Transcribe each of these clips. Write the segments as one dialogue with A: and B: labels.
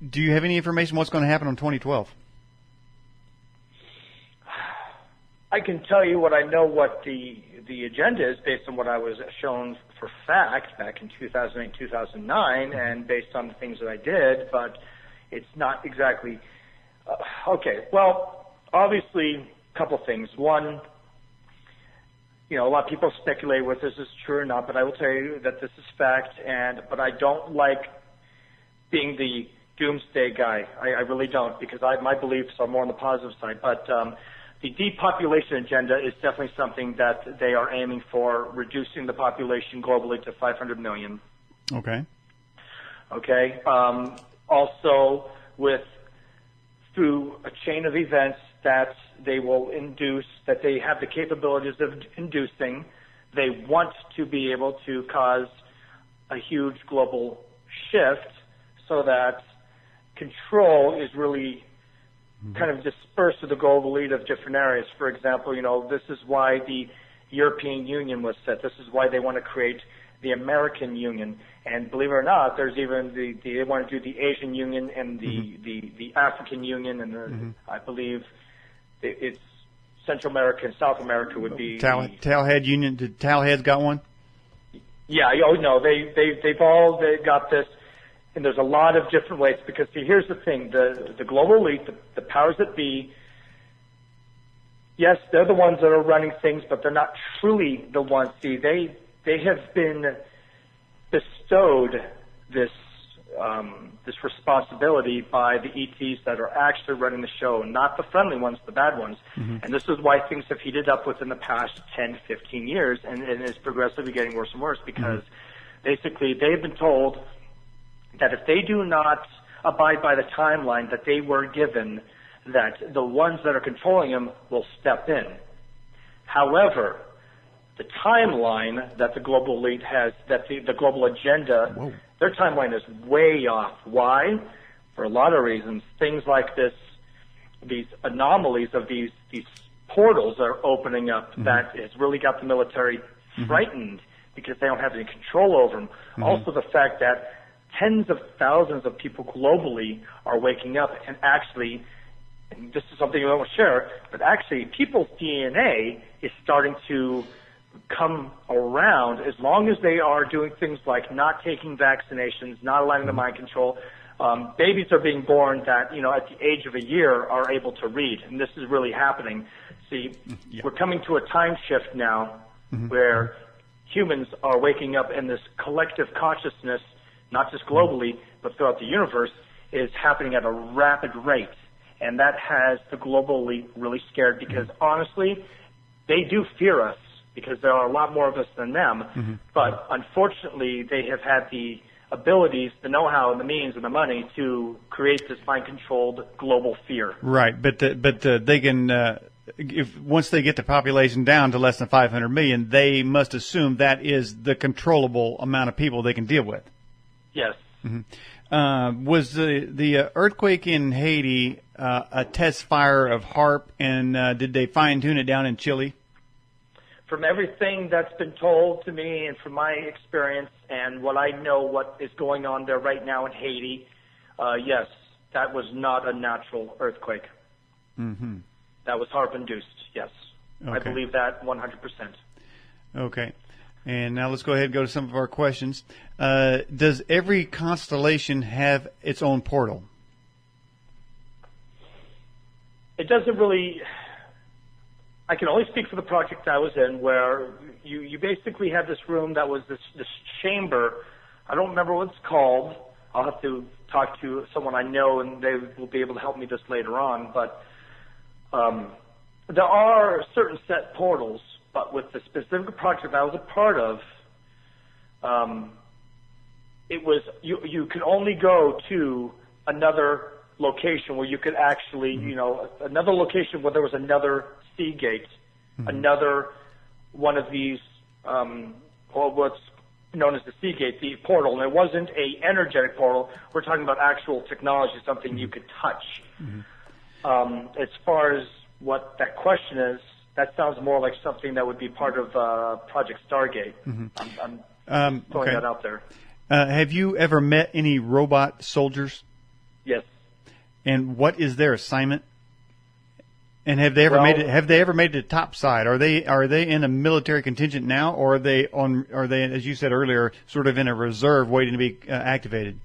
A: do you have any information what's going to happen on 2012?
B: I can tell you what I know what the agenda is based on what I was shown for fact back in 2008, 2009, and based on the things that I did, but it's not exactly... okay, well, obviously, a couple things. One, a lot of people speculate whether this is true or not, but I will tell you that this is fact, but I don't like being the doomsday guy. I really don't, because my beliefs are more on the positive side, but... the depopulation agenda is definitely something that they are aiming for, reducing the population globally to 500 million.
A: Okay.
B: Okay. Also, through a chain of events that they will induce, that they have the capabilities of inducing, they want to be able to cause a huge global shift so that control is really kind of dispersed to the global elite of different areas. For example, this is why the European Union was set. This is why they want to create the American Union. And believe it or not, there's even they want to do the Asian Union and the African Union, and I believe it's Central America and South America would be
A: Towelhead Union. Did Towelhead's got one?
B: Yeah. Oh no, they've all got this. And there's a lot of different ways, because see, here's the thing: the global elite, the powers that be, yes, they're the ones that are running things, but they're not truly the ones. See, they have been bestowed this responsibility by the ETs that are actually running the show, not the friendly ones, the bad ones. And this is why things have heated up within the past 10, 15 years, and it's progressively getting worse and worse, because basically they've been told that if they do not abide by the timeline that they were given, that the ones that are controlling them will step in. However, the timeline that the global elite has, that the global agenda, their timeline is way off. Why? For a lot of reasons. Things like these anomalies of these portals that are opening up that has really got the military frightened because they don't have any control over them. Also the fact that tens of thousands of people globally are waking up and actually, and this is something I won't share, but actually people's DNA is starting to come around as long as they are doing things like not taking vaccinations, not allowing the mind control. Babies are being born that, at the age of a year are able to read, and this is really happening. See, we're coming to a time shift now where humans are waking up, and this collective consciousness, not just globally, but throughout the universe, is happening at a rapid rate. And that has the global elite really scared, because honestly, they do fear us, because there are a lot more of us than them. But unfortunately, they have had the abilities, the know-how, and the means, and the money to create this mind-controlled global fear.
A: Right, but they can, once they get the population down to less than 500 million, they must assume that is the controllable amount of people they can deal with.
B: Yes.
A: Was the earthquake in Haiti a test fire of HAARP, and did they fine-tune it down in Chile?
B: From everything that's been told to me and from my experience and what I know what is going on there right now in Haiti, yes, that was not a natural earthquake. That was HAARP-induced, yes. Okay. I believe that 100%.
A: Okay. And now let's go ahead and go to some of our questions. Does every constellation have its own portal?
B: It doesn't really. I can only speak for the project I was in, where you basically had this room that was this chamber. I don't remember what it's called. I'll have to talk to someone I know, and they will be able to help me this later on. But there are certain set portals. But with the specific project I was a part of, it was you could only go to another location where you could actually, another location where there was another Seagate, another one of these, what's known as the Seagate, the portal. And it wasn't a energetic portal. We're talking about actual technology, something you could touch. As far as what that question is, that sounds more like something that would be part of Project Stargate. I'm throwing that out there.
A: Have you ever met any robot soldiers?
B: Yes.
A: And what is their assignment? And have they ever made it? Have they ever made it to top side? Are they in a military contingent now, or are they as you said earlier, sort of in a reserve waiting to be activated?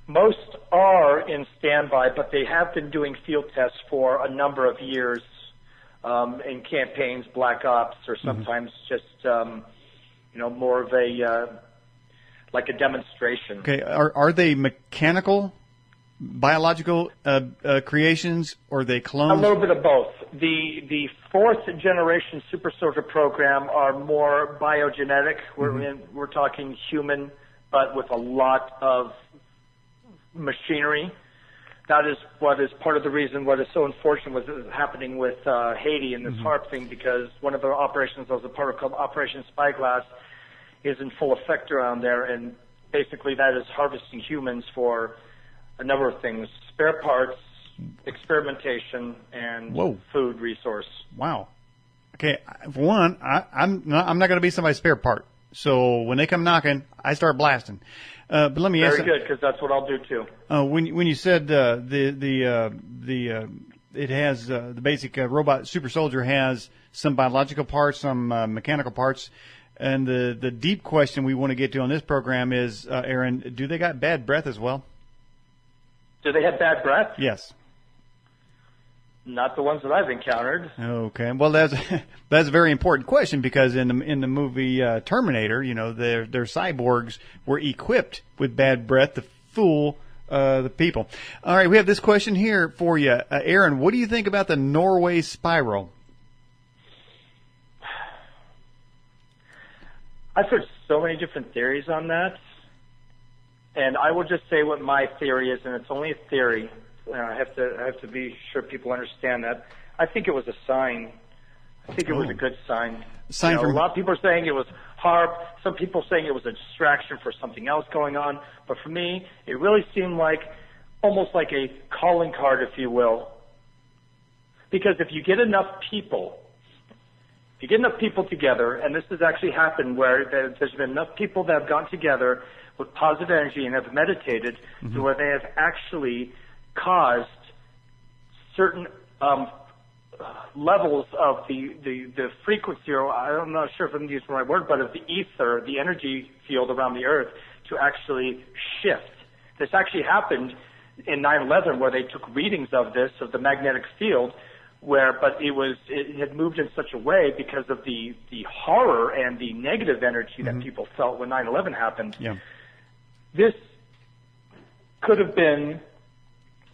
B: Most are in standby, but they have been doing field tests for a number of years in campaigns, black ops, or sometimes just more of a like a demonstration.
A: Okay, are they mechanical, biological creations, or are they clones?
B: A little bit of both. The fourth generation super soldier program are more biogenetic. We're talking human, but with a lot of machinery. That is what is part of the reason what is so unfortunate was happening with Haiti and this HARP thing, because one of the operations that was a part of called Operation Spyglass is in full effect around there, and basically that is harvesting humans for a number of things: spare parts, experimentation, and food resource.
A: Wow. Okay, for one, I'm not going to be somebody's spare part. So when they come knocking, I start blasting. But let me ask.
B: Very good, because that's what I'll do too.
A: When you said it has the basic robot super soldier has some biological parts, some mechanical parts, and the deep question we want to get to on this program is, Aaron, do they got bad breath as well?
B: Do they have bad breath?
A: Yes.
B: Not the ones that I've encountered.
A: Okay, well that's a very important question, because in the movie Terminator, their cyborgs were equipped with bad breath to fool the people. All right, we have this question here for you, Aaron. What do you think about the Norway spiral?
B: I've heard so many different theories on that, and I will just say what my theory is, and it's only a theory. I have to be sure people understand that. I think it was a sign. I think it was a good sign. A lot of people are saying it was HARP. Some people saying it was a distraction for something else going on. But for me, it really seemed like almost like a calling card, if you will. Because if you get enough people together, and this has actually happened where there's been enough people that have gotten together with positive energy and have meditated to where they have actually caused certain levels of the frequency, or I'm not sure if I'm using the right word, but of the ether, the energy field around the Earth, to actually shift. This actually happened in 9/11, where they took readings of the magnetic field, but it had moved in such a way because of the horror and the negative energy that people felt when 9/11 happened.
A: Yeah. This
B: could have been,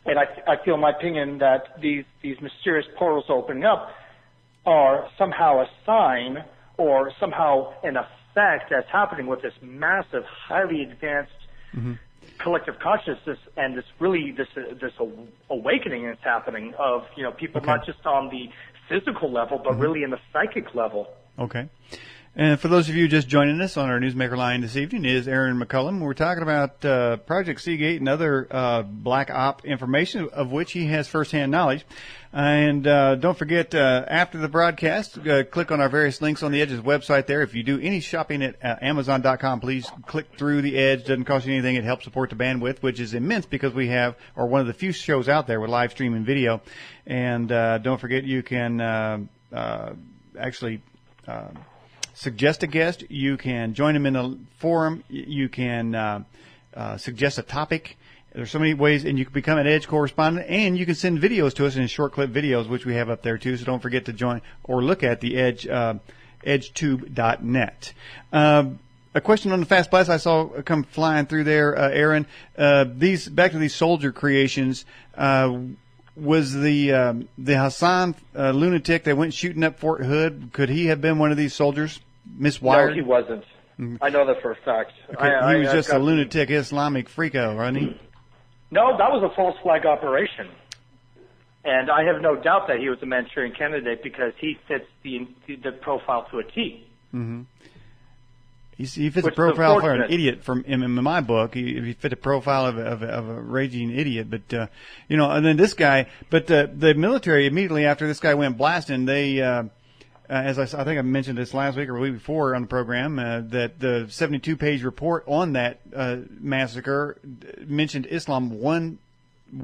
B: and I feel, in my opinion, that these mysterious portals opening up are somehow a sign or somehow an effect that's happening with this massive, highly advanced collective consciousness, and this awakening that's happening of people not just on the physical level, but really in the psychic level.
A: Okay. And for those of you just joining us on our Newsmaker line this evening is Aaron McCollum. We're talking about Project Seagate and other black op information of which he has firsthand knowledge. And don't forget, after the broadcast, click on our various links on the Edge's website there. If you do any shopping at Amazon.com, please click through the Edge. Doesn't cost you anything. It helps support the bandwidth, which is immense because we have, or one of the few shows out there with live streaming video. And don't forget, you can actually suggest a guest. You can join them in the forum. You can suggest a topic. There's so many ways, and you can become an Edge correspondent, and you can send videos to us in short clip videos, which we have up there too. So don't forget to join or look at the Edge, edgetube.net. A question on the Fast Blast I saw come flying through there, Aaron. Back to these soldier creations. Was the Hassan lunatic that went shooting up Fort Hood? Could he have been one of these soldiers? Miswired?
B: No, he wasn't. I know that for a fact.
A: Okay. He was just a lunatic Islamic freako, wasn't he?
B: No, that was a false flag operation. And I have no doubt that he was a Manchurian candidate because he fits the profile to a T.
A: Mm-hmm. He fits a profile for an idiot. In my book, he fit a profile of a raging idiot. But and then this guy. But the military immediately after this guy went blasting, they, as I think I mentioned this last week or the week before on the program, that the 72-page report on that massacre mentioned Islam one